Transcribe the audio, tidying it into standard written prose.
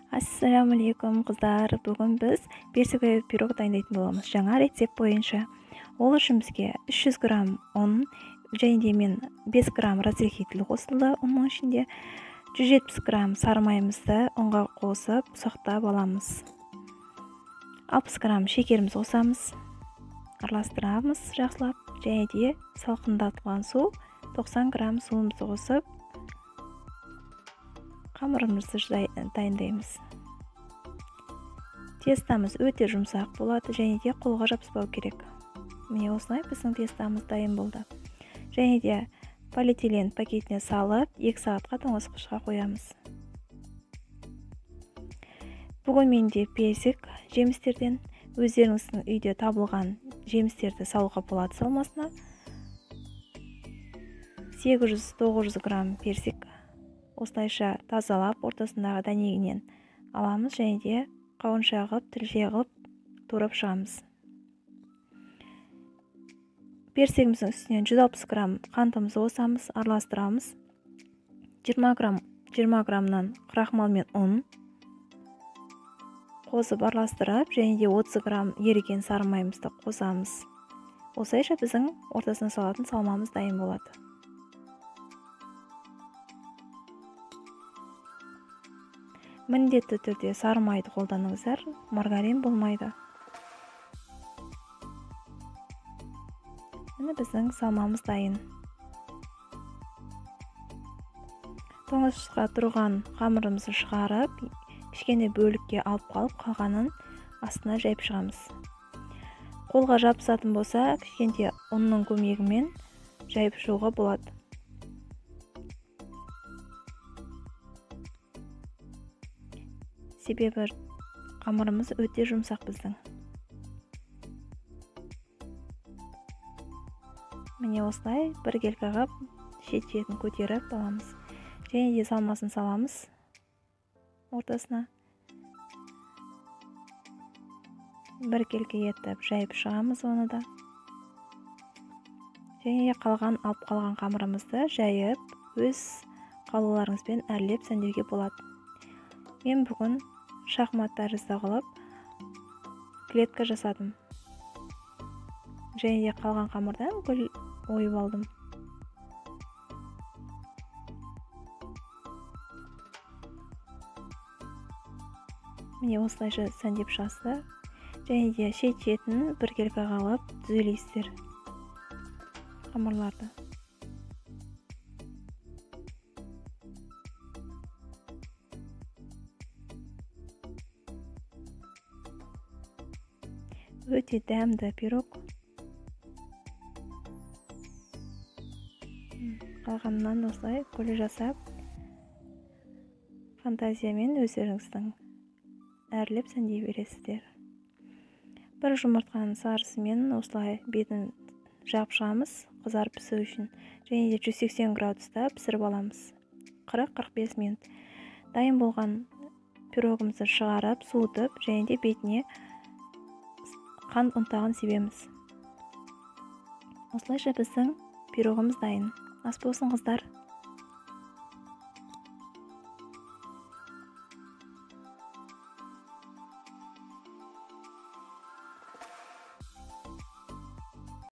Ассалаумалейкум қыздар. Бүгін біз персиковый пирог дайындайтын боламыз. Жаңа рецепт бойынша. Ол үшін бізге 300 грамм ұн және де мен 5 грамм разрыхитель қосылды. Оның ішінде 170 грамм сары майымызды ұнға қосып ұсақтап аламыз. 60 грамм шекеріміз қосамыз. Араластырамыз жақсылап. Және де салқындатылған су 90 грамм суымызды қосып қамырымызды дайындаймыз. Тестамыз өте жұмсақ болады және де қолға жабыспау керек. Міне осылай біздің тестамыз дайын болды. Және де полиэтилен пакетіне салып 2 сағатқа тоңазытқышқа қоямыз. Бүгін менде персик жемістерден өздеріңіздің үйде табылған жемістерді салуға болады салмасына. 800-900 грамм персик осылайша тазалап ортасындағы дәнегінен аламыз және де қауынша ғып, тілше ғып турап шығамыз. Персигіміздің үстінен 160 грамм қантымызды қосамыз, араластырамыз. 20 граммнан крахмал мен ұн қосып араластырып, және де 30 грамм еріген сары майымызды қосамыз. Осылайша біздің ортасына салатын салмамыз дайын болады. Міндетті түрде сары майды қолданыңыздар, маргарин болмайды. Міне біздің салмамыз дайын. Тоңазытқышқа тұрған қамырымызды шығарып, кішкене бөлікке алып қалып, қалғанын астына жайып шығамыз. Қолға жабысатын болса, кішкене ұнның көмегімен жайып шығуға болады. Себебі қамырымыз өте жұмсақ біздің. Міне осылай бір келкі ғып, шет-шетін көтеріп аламыз. Және де салмасын саламыз ортасына. Бір келкі етіп жайып шығамыз оны да. Және қалған алып қалған қамырымызды жайып, өз қалауларыңызбен әрлеп сәндеуге болады. Мен бүгін шахмат тәрізді қылып клетка жасадым. Және де қалған қамырдан гүл ойып алдым. Міне осылайша сәндеп шығасыздар. Және де шет-шетін бір келкі қалып түзелейсіздер қамырларды. Өте дәмді пирог. Қалғанынан осылай гүл жасап, фантазиямен өздеріңіздің әрлеп сәндей бересіздер. Бір жұмыртқаның сарысымен осылай бетін жағып шығамыз, қызарып пісу үшін. Және де 180 градуста пісіріп аламыз. 40-45 минут. Дайын болған пирогымызды шығарып, суытып, және де бетіне қант ұнтағын себеміз. Осылайша біздің пирогымыз дайын. Ас болсын қыздар.